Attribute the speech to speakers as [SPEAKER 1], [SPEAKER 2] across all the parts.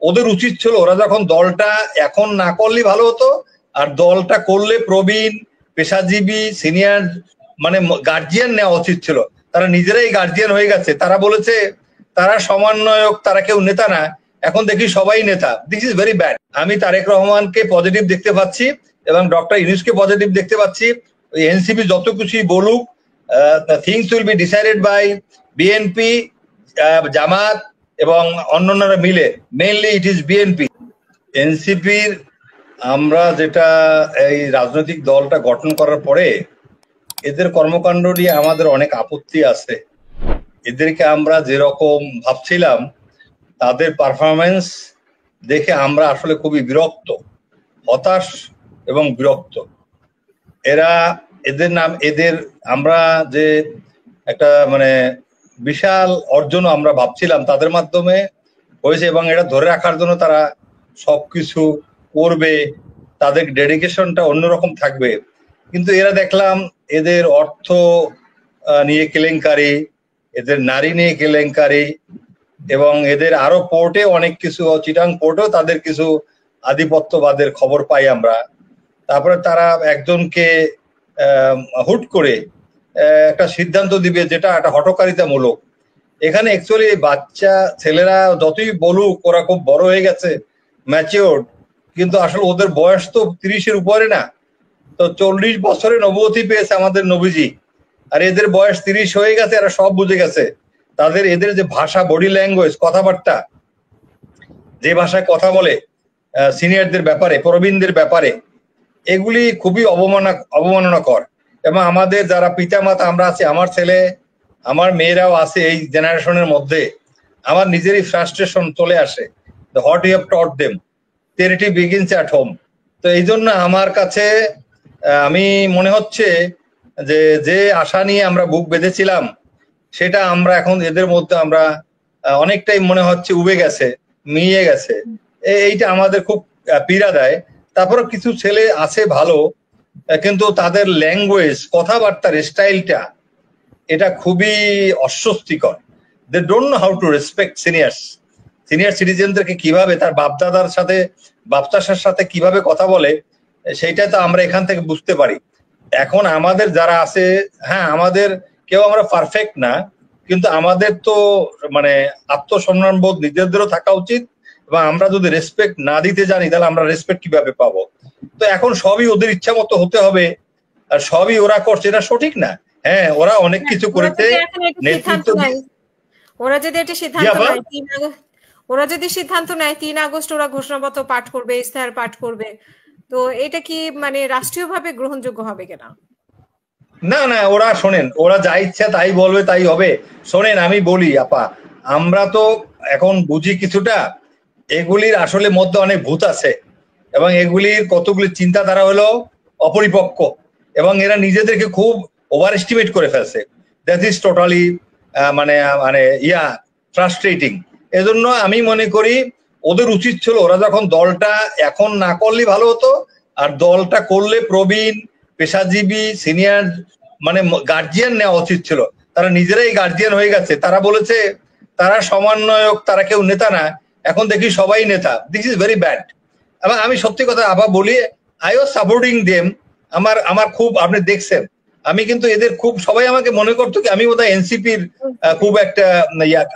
[SPEAKER 1] ওদের উচিত ছিল ওরা যখন দলটা এখন না করলে ভালো হতো, আর দলটা করলে প্রবীণ পেশাজীবী সিনিয়র মানে গার্জিয়ান নেওয়া উচিত ছিল। তারা নিজেরাই গার্জিয়ান হয়ে গেছে। তারা বলেছে তারা সমন্বয়ক, তারা কেউ নেতা না, এখন দেখি সবাই নেতা। This is very bad. আমি তারেক রহমানকে পজিটিভ দেখতে পাচ্ছি এবং ডক্টর ইউনূসকে পজিটিভ দেখতে পাচ্ছি। ওই এনসিপি যত কিছুই বলুক, things will be decided by BNP, Jamaat এবং অন্যান্যরা মিলে। Mainly it is BNP. এনসিপির আমরা যেটা এই রাজনৈতিক দলটা গঠন করার পরে এদের কর্মকাণ্ড নিয়ে আমাদের অনেক আপত্তি আছে। এদেরকে আমরা যেরকম ভাবছিলাম তাদের পারফরমেন্স দেখে আমরা আসলে খুবই বিরক্ত, হতাশ এবং বিরক্ত। এদের আমরা যে একটা মানে বিশাল অর্জন আমরা ভাবছিলাম তাদের মাধ্যমে হয়েছে, এবং এটা ধরে রাখার জন্য তারা সবকিছু করবে, তাদের ডেডিকেশনটা অন্যরকম থাকবে। কিন্তু এরা দেখলাম এদের অর্থ নিয়ে কেলেঙ্কারি, এদের নারী নিয়ে কেলেঙ্কারি, এবং এদের আরো পোর্টে অনেক কিছু, চিটাং পোর্টেও তাদের কিছু আধিপত্যবাদের খবর পাই আমরা। তারপরে তারা একজনকে হুট করে একটা সিদ্ধান্ত দিবে যেটা একটা হঠকারিতামূলক। এখানে অ্যাকচুয়ালি বাচ্চা ছেলেরা যতই বলুক ওরা খুব বড় হয়ে গেছে, ম্যাচিওর, কিন্তু আসলে ওদের বয়স তো 30-এর উপরে না। তো 40 বছরে নবুয়তি পেয়েছে আমাদের নবীজি, আর এদের বয়স 30 হয়ে গেছে, এরা সব বুঝে গেছে। এদের যে ভাষা, বডি ল্যাঙ্গুয়েজ, কথাবার্তা, যে ভাষায় কথা বলে সিনিয়রদের ব্যাপারে, প্রবীণদের ব্যাপারে, এগুলি খুবই অবমাননাকর। এবং আমাদের যারা পিতামাতা আমরা আছি, আমার ছেলে আমার মেয়েরাও আছে এই জেনারেশনের মধ্যে, আমার নিজেরই ফ্রাস্ট্রেশন চলে আসে। What you have taught them, charity begins at home. তো এই জন্য আমার কাছে আমি মনে হচ্ছে যে আশা নিয়ে আমরা বুক বেঁধেছিলাম সেটা আমরা এখন এদের মধ্যে আমরা অনেকটাই মনে হচ্ছে উবে গেছে, মিয়ে গেছে। এইটা আমাদের খুব পীড়া দেয়। তারপরে কিছু ছেলে আছে ভালো, কিন্তু তাদের ল্যাঙ্গুয়েজ, কথাবার্তার স্টাইলটা এটা খুবই অস্বস্তিকর। They don't know how to respect senior সিটিজেনদেরকে, কিভাবে তার বাপদাদার সাথে, বাপচাষার সাথে কিভাবে কথা বলে, সেইটা তো আমরা এখান থেকে বুঝতে পারি। এখন আমাদের যারা আছে, হ্যাঁ আমাদের কেউ আমরা পারফেক্ট না, কিন্তু আমাদের তো মানে আত্মসম্মান বোধ নিজেদেরও থাকা উচিত, এবং আমরা যদি রেসপেক্ট না দিতে জানি তাহলে আমরা রেসপেক্ট কিভাবে পাবো? তো এখন সবই ওদের ইচ্ছা মতো হতে হবে, আর সবই ওরা করছে, এটা সঠিক না। হ্যাঁ, ওরা অনেক কিছু করেছে, নেতৃত্ব।
[SPEAKER 2] ওরা যদি একটা সিদ্ধান্ত নেয়, ওরা যদি সিদ্ধান্ত নেয় 3 আগস্ট ওরা ঘোষণাপত্র পাঠ করবে, ইস্তাহার পাঠ করবে, তো এটা কি মানে রাষ্ট্রীয়ভাবে গ্রহণযোগ্য হবে কিনা?
[SPEAKER 1] না না, ওরা শোনেন, ওরা যা ইচ্ছা তাই বলবে, তাই হবে। শোনেন আমি বলি আপা, আমরা তো এখন বুঝি কিছুটা, এগুলির আসলে মধ্যে অনেক ভূত আছে, এবং এগুলির কতগুলি চিন্তাধারা হলো অপরিপক্ক, এবং এরা নিজেদেরকে খুব ওভার এস্টিমেট করে ফেলছে। দ্যাট ইজ টোটালি মানে মানে ফ্রাস্ট্রেটিং। এজন্য আমি মনে করি ওদের উচিত ছিল ওরা যখন দলটা এখন না করলে ভালো হতো, আর দলটা করলে প্রবীণ পেশাজীবী সিনিয়র মানে গার্জিয়ান নেওয়া উচিত ছিল। তারা নিজেরাই গার্জিয়ান হয়ে গেছে। তারা বলেছে তারা সমন্বয়ক, তারা কেউ নেতা না, এখন দেখি সবাই নেতা। This is very bad. এবং আমি সত্যি কথা আবার বলি, আই ওয়াজ সাপোর্টিং দেম। আমার খুব, আপনি দেখছেন আমি কিন্তু এদের খুব, সবাই আমাকে মনে করতো কি আমি বোধহয় এনসিপির খুব একটা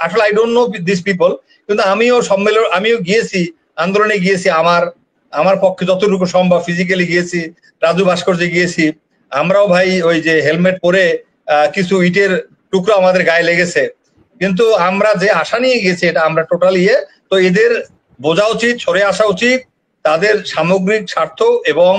[SPEAKER 1] আসলে I don't know this people, কিন্তু আমিও সম্মেলন, আমিও গিয়েছি, আন্দোলনে গিয়েছি, আমার পক্ষে যতটুকু সম্ভব ফিজিক্যালি গিয়েছি, রাজু ভাস্কর্যে গিয়েছি। আমরাও ভাই ওই যে হেলমেট পরে কিছু ইটের টুকরো আমাদের গায়ে লেগেছে, কিন্তু আমরা যে আশা নিয়ে গেছি এটা আমরা টোটালি তো এদের বোঝা উচিত, সরে আসা উচিত। তাদের সামগ্রিক স্বার্থ এবং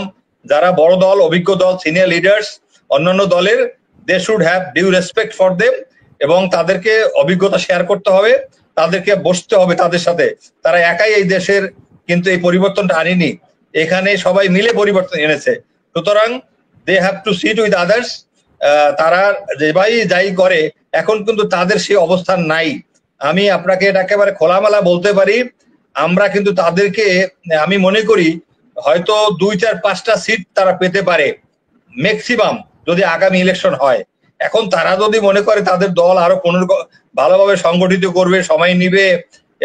[SPEAKER 1] যারা বড় দল, অভিজ্ঞ দল, সিনিয়র লিডার্স অন্যান্য দলের, they should have due respect for them, এবং তাদেরকে অভিজ্ঞতা শেয়ার করতে হবে, তাদেরকে বসতে হবে তাদের সাথে। তারা একাই এই দেশের কিন্তু এই পরিবর্তনটা আনেনি, এখানে সবাই মিলে পরিবর্তন এনেছে। সুতরাং they have to sit with others. তারা যেভাবেই যাই করে, এখন কিন্তু তাদের সেই অবস্থান নাই। আমি আপনাকে এটা একেবারে খোলামেলা বলতে পারি, আমরা কিন্তু তাদেরকে, আমি মনে করি হয়তো 2, 4, 5টা সিট তারা পেতে পারে ম্যাক্সিমাম, যদি আগামী ইলেকশন হয়। এখন তারা যদি মনে করে তাদের দল আরো ভালোভাবে সংগঠিত করবে, সময় নিবে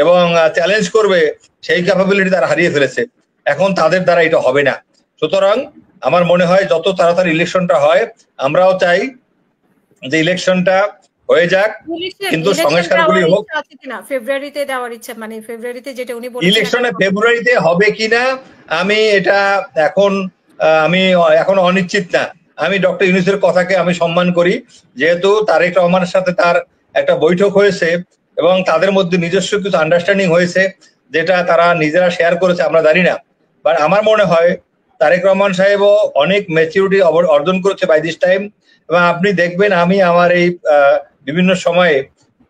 [SPEAKER 1] এবং চ্যালেঞ্জ করবে সেই ক্যাপাবিলিটি তারা হারিয়ে ফেলেছে। এখন তাদের দ্বারা এটা হবে না। সুতরাং আমার মনে হয় যত তাড়াতাড়ি ইলেকশনটা হয়, আমরাও চাই যে ইলেকশনটা হয়ে যাক, কিন্তু সংস্কারগুলি হোক।
[SPEAKER 2] ফেব্রুয়ারিতে দেওয়ার ইচ্ছা, মানে ফেব্রুয়ারিতে যেটা উনি বলেছেন
[SPEAKER 1] ইলেকশনে ফেব্রুয়ারিতে হবে কিনা আমি এখন অনিশ্চিত না। আমি ডক্টর ইউনূসের কথাকে আমি সম্মান করি, যেহেতু তারেক রহমানের সাথে তার একটা বৈঠক হয়েছে এবং তাদের মধ্যে নিজস্ব কিছু আন্ডারস্ট্যান্ডিং হয়েছে, যেটা তারা নিজেরা শেয়ার করেছে আমরা জানি না। বাট আমার মনে হয় তারেক রহমান সাহেবও অনেক ম্যাচিউরিটি অর্জন করেছে বাই দিস টাইম। এবং আপনি দেখবেন আমি আমার এই বিভিন্ন সময়ে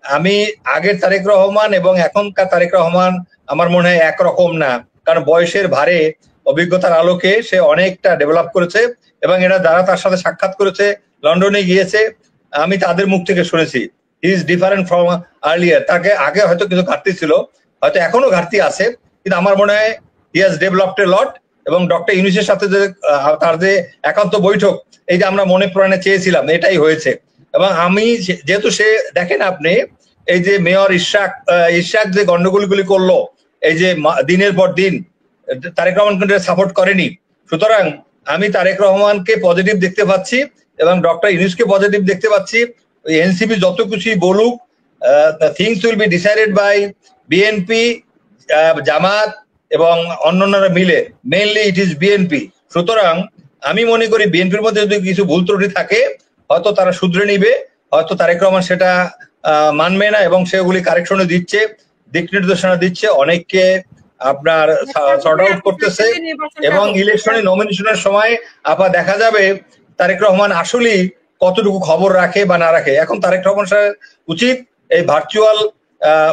[SPEAKER 1] আমি আগের তারেক রহমান এবং এখনকার তারেক রহমান আমার মনে হয় একরকম না, কারণ বয়সের ভারে অভিজ্ঞতার আলোকে সে অনেকটা ডেভেলপ করেছে এবং এরা যারা তার সাথে সাক্ষাৎ করেছে, লন্ডনে গিয়েছে, আমি তাদের মুখ থেকে শুনেছি he is different from earlier. তাকে আগে হয়তো কিছু ঘাটতি ছিল, হয়তো এখনো ঘাটতি আছে, কিন্তু আমার মনে হয় হি হ্যাজ ডেভেলপড এ লট। এবং ডক্টর ইউনূসের সাথে যে তার যে একান্ত বৈঠক, এই যে আমরা মনে প্রাণে চেয়েছিলাম, এটাই হয়েছে। এবং আমি যেহেতু সে দেখেন আপনি এই যে মেয়র ইশাক যে গন্ডগোলগুলি করলো, এই যে দিনের পর দিন তারেক রহমানকে সাপোর্ট করেনি। সুতরাং আমি তারেক রহমানকে পজিটিভ দেখতে পাচ্ছি এবং ডক্টর ইউনূসকে পজিটিভ দেখতে পাচ্ছি। এনসিপি যত কিছুই বলুক, things will be decided by BNP, Jamaat এবং অন্যান্যরা মিলে, মেইনলি ইট ইজ বিএনপি। সুতরাং আমি মনে করি বিএনপির মধ্যে যদি কিছু ভুল ত্রুটি থাকে হয়তো তারা শুধরে নিবে, হয়তো তারেক রহমান সেটা মানবে না এবং সেগুলি কারেকশনে দিচ্ছে, দিক নির্দেশনা দিচ্ছে, অনেককে আপনার সর্ট আউট করতেছে। এবং ইলেকশনে নমিনেশনের সময় আবার দেখা যাবে তারেক রহমান আসলেই কতটুকু খবর রাখে বা না রাখে। এখন তারেক রহমান সাহেব উচিত এই ভার্চুয়াল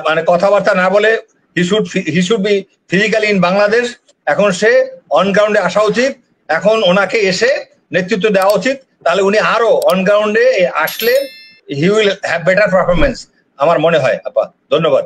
[SPEAKER 1] মানে কথাবার্তা না বলে he should be physically in Bangladesh. এখন সে অন গ্রাউন্ডে আসা উচিত, এখন ওনাকে এসে নেতৃত্ব দেওয়া উচিত, তাহলে উনি আরো অন গ্রাউন্ডে আসলে he will have better performance আমার মনে হয়। আপা ধন্যবাদ।